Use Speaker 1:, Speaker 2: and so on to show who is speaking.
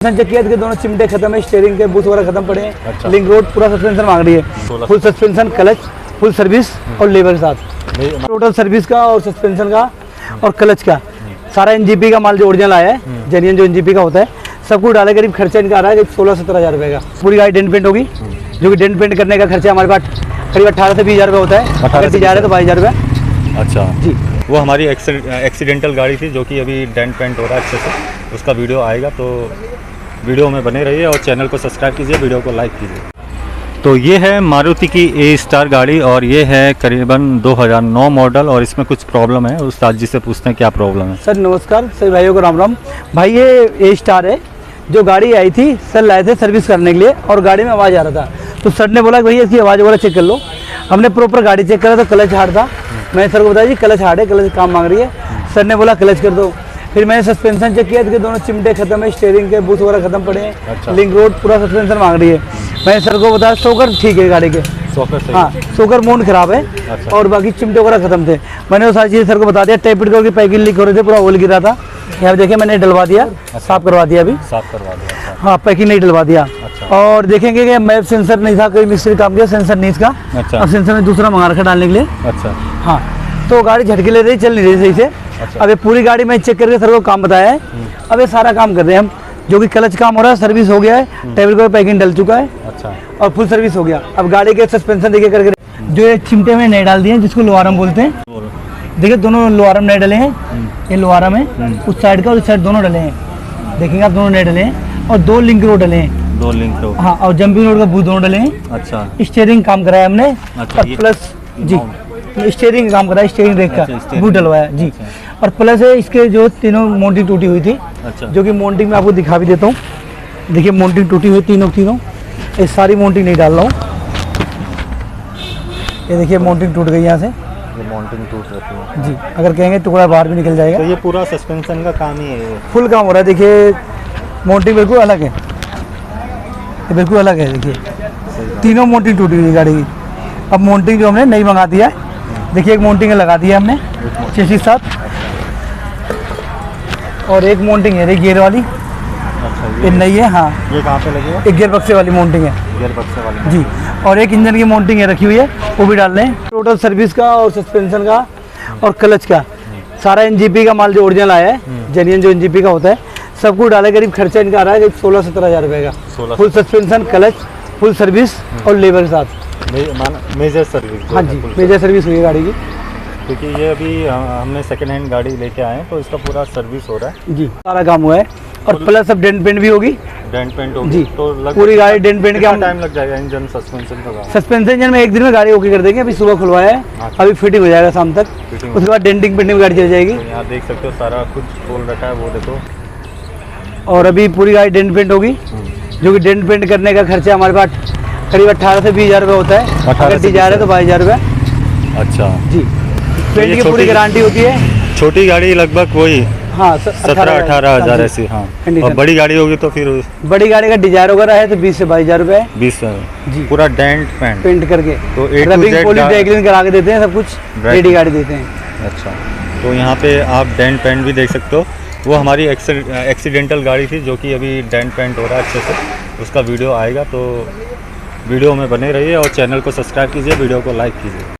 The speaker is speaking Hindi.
Speaker 1: चेक किया कि दोनों चिमटे खत्म है, स्टीयरिंग के बूथ वगैरह खत्म पड़े हैं।
Speaker 2: अच्छा।
Speaker 1: लिंक रोड पूरा सस्पेंशन मांग रही है, full suspension, clutch, full service और लेबर के साथ टोटल सर्विस का और सस्पेंशन का और क्लच का सारा एनजीपी का माल जो ओरिजिनल आया है, जेन्युइन जो एनजीपी का होता है, सब कुछ डाले करीब खर्चा इनका आ रहा है 16-17 हज़ार रुपये का। पूरी गाड़ी डेंट पेंट होगी, जो कि डेंट पेंट करने का खर्चा हमारे पास करीब 18 से 20 हज़ार रुपये होता है। अगर जा रहे तो 22 हज़ार रुपये।
Speaker 2: अच्छा
Speaker 1: जी,
Speaker 2: वो हमारी एक्सीडेंटल गाड़ी थी जो कि अभी डेंट पेंट हो रहा है अच्छे से, उसका वीडियो आएगा तो वीडियो में बने रहिए और चैनल को सब्सक्राइब कीजिए, वीडियो को लाइक कीजिए। तो ये है मारुति की ए स्टार गाड़ी और ये है करीबन 2009 मॉडल और इसमें कुछ प्रॉब्लम है। उस्ताद जी से पूछते हैं क्या प्रॉब्लम है।
Speaker 1: सर नमस्कार, सभी भाइयों को राम राम। भाई ये ए स्टार है, जो गाड़ी आई थी सर लाए थे सर्विस करने के लिए और गाड़ी में आवाज़ आ रहा था, तो सर ने बोला कि भैया इसकी आवाज़ वगैरह चेक कर लो। हमने प्रॉपर गाड़ी चेक करा तो क्लच हार्ड था। मैंने सर को बताया जी क्लच हार्ड है, क्लच काम मांग रही है। सर ने बोला क्लच कर दो। फिर मैंने सस्पेंशन चेक किया कि दोनों चिमटे खत्म है, स्टीयरिंग के बूथ वगैरह खत्म पड़े हैं।
Speaker 2: अच्छा।
Speaker 1: लिंक रोड पूरा सस्पेंशन मांग रही है। मैंने सर को बताया सोकर ठीक है गाड़ी के, हाँ सोकर मोड खराब है।
Speaker 2: अच्छा।
Speaker 1: और बाकी चिमटे वगैरह खत्म थे। मैंने वो सारी चीज़ें सर को बता दिया। टेप इट करके पैकिंग लीक हो रहे थे, पूरा ऑयल गिरा था। यहाँ देखिए मैंने डलवा दिया, साफ करवा दिया अभी,
Speaker 2: साफ करवा दिया।
Speaker 1: हाँ पैकिंग नहीं डलवा दिया।
Speaker 2: अच्छा।
Speaker 1: और देखेंगे कि मैप सेंसर नहीं था, कोई मिस्त्री काम किया, सेंसर नहीं इसका।
Speaker 2: अच्छा।
Speaker 1: अब सेंसर में दूसरा मंगा रखा डालने के लिए।
Speaker 2: अच्छा।
Speaker 1: हाँ तो गाड़ी झटके ले रही, चल नहीं रही सही से।
Speaker 2: अच्छा।
Speaker 1: अब ये पूरी गाड़ी में चेक करके सर को काम बताया है। अब ये सारा काम कर रहे हैं हम, जो कि क्लच काम हो रहा है, सर्विस हो गया है, टेबल पर पैकिंग डल चुका है।
Speaker 2: अच्छा।
Speaker 1: और फुल सर्विस हो गया। अब गाड़ी के सस्पेंशन देखिए करके जो ये चिमटे में नए डाल दिए हैं, जिसको लोहारम बोलते हैं। देखिए दोनों लोहारम नए डले हैं, ये लोहारम है, उस साइड का और इस साइड दोनों डले हैं। देखेंगे आप दोनों नए डले हैं और 2 लिंक रोड डले हैं।
Speaker 2: 2 लिंक रोड,
Speaker 1: हाँ, और जंपिंग रोड का बूथ दोनों डले हैं।
Speaker 2: अच्छा।
Speaker 1: स्टीयरिंग काम कराया हमने।
Speaker 2: अच्छा,
Speaker 1: और प्लस जी स्टीयरिंग काम कराया, स्टीयरिंग ब्रेक का
Speaker 2: अच्छा,
Speaker 1: बूथ डलवाया जी।
Speaker 2: अच्छा।
Speaker 1: और प्लस है इसके जो तीनों मोल्डिंग टूटी हुई थी,
Speaker 2: अच्छा।
Speaker 1: जो कि मोल्डिंग में आपको दिखा भी देता हूँ। देखिए मोल्डिंग टूटी हुई तीनों, ये सारी मोल्डिंग नहीं डाल रहा हूँ। ये देखिए मोल्डिंग टूट गई यहाँ से
Speaker 2: ये माउंटिंग टूट रही है
Speaker 1: जी। अगर कहेंगे टुकड़ा बाहर भी निकल जाएगा।
Speaker 2: तो ये पूरा सस्पेंशन का काम ही है ये।
Speaker 1: फुल काम हो रहा है। देखिए मोल्डिंग बिल्कुल अलग है, ये बिल्कुल अलग है। देखिए तीनों मोल्डिंग टूटी हुई है गाड़ी की। अब मोल्डिंग जो हमने नई मंगा दिया है, देखिए एक मोल्डिंग लगा दिया हमने चेसिस के साथ, और एक मोल्डिंग है गियर वाली,
Speaker 2: अच्छा।
Speaker 1: ये नई है। हाँ
Speaker 2: ये कहाँ पे लगेगा?
Speaker 1: एक गियर बक्से वाली मोल्डिंग है
Speaker 2: गियर बक्से वाली
Speaker 1: जी। और एक इंजन की मोल्डिंग है रखी हुई है, वो भी डाल लें। टोटल सर्विस का और सस्पेंशन का और क्लच का सारा एनजीपी का माल जो ओरिजिनल आया है, जेन्युइन जो एनजीपी का होता है, सब कुछ डाले करीब खर्चा इनका आ रहा है 16-17 हज़ार रुपये का। Full suspension, clutch, full service और लेबर के साथ
Speaker 2: मेजर सर्विस।
Speaker 1: हाँ जी, मेजर सर्विस हुई है गाड़ी की।
Speaker 2: क्योंकि ये अभी हमने सेकंड हैंड गाड़ी लेके आए हैं तो इसका पूरा सर्विस हो रहा है
Speaker 1: जी, सारा काम हुआ है। और प्लस अब डेंट पेंट भी होगी,
Speaker 2: डेंट पेंट होगी
Speaker 1: जी।
Speaker 2: तो
Speaker 1: पूरी गाड़ी डेंट पेंट
Speaker 2: कितना
Speaker 1: का
Speaker 2: टाइम लग जाएगा? इंजन सस्पेंशन का
Speaker 1: सस्पेंशन इंजन में 1 दिन में गाड़ी ओके कर देंगे। अभी सुबह खुलवाया है, अभी फिटिंग हो जाएगा शाम तक। उसके बाद डेंटिंग पेंटिंग में गाड़ी चल जाएगी।
Speaker 2: तो यहाँ देख सकते हो सारा कुछ खोल रखा है, वो देखो।
Speaker 1: और अभी पूरी गाड़ी डेंट पेंट होगी, जो कि डेंट पेंट करने का खर्चा हमारे पास करीब 18 से 20 हज़ार रुपये होता है।
Speaker 2: 18
Speaker 1: अगर
Speaker 2: से
Speaker 1: जा रहे तो 22 हज़ार रुपये
Speaker 2: अच्छा
Speaker 1: जी। पेंट की पूरी गारंटी होती है।
Speaker 2: छोटी गाड़ी लगभग वही
Speaker 1: हाँ
Speaker 2: 17-18 हज़ार ऐसी। हाँ, और बड़ी गाड़ी होगी तो फिर
Speaker 1: बड़ी गाड़ी का डिजायर वगैरह है तो 20 से 22 हज़ार रुपये
Speaker 2: 20
Speaker 1: जी।
Speaker 2: पूरा डेंट
Speaker 1: पेंट करके
Speaker 2: तो A to
Speaker 1: rubbing
Speaker 2: Z
Speaker 1: polish डेकलिंग करा के देते हैं, सब कुछ रेडी गाड़ी देते हैं।
Speaker 2: अच्छा, तो यहाँ पे आप डेंट पेंट भी देख सकते हो। वो हमारी एक्सीडेंटल गाड़ी थी जो कि अभी डेंट पेंट हो रहा है अच्छे से, उसका वीडियो आएगा तो वीडियो में बने रहिए और चैनल को सब्सक्राइब कीजिए, वीडियो को लाइक कीजिए।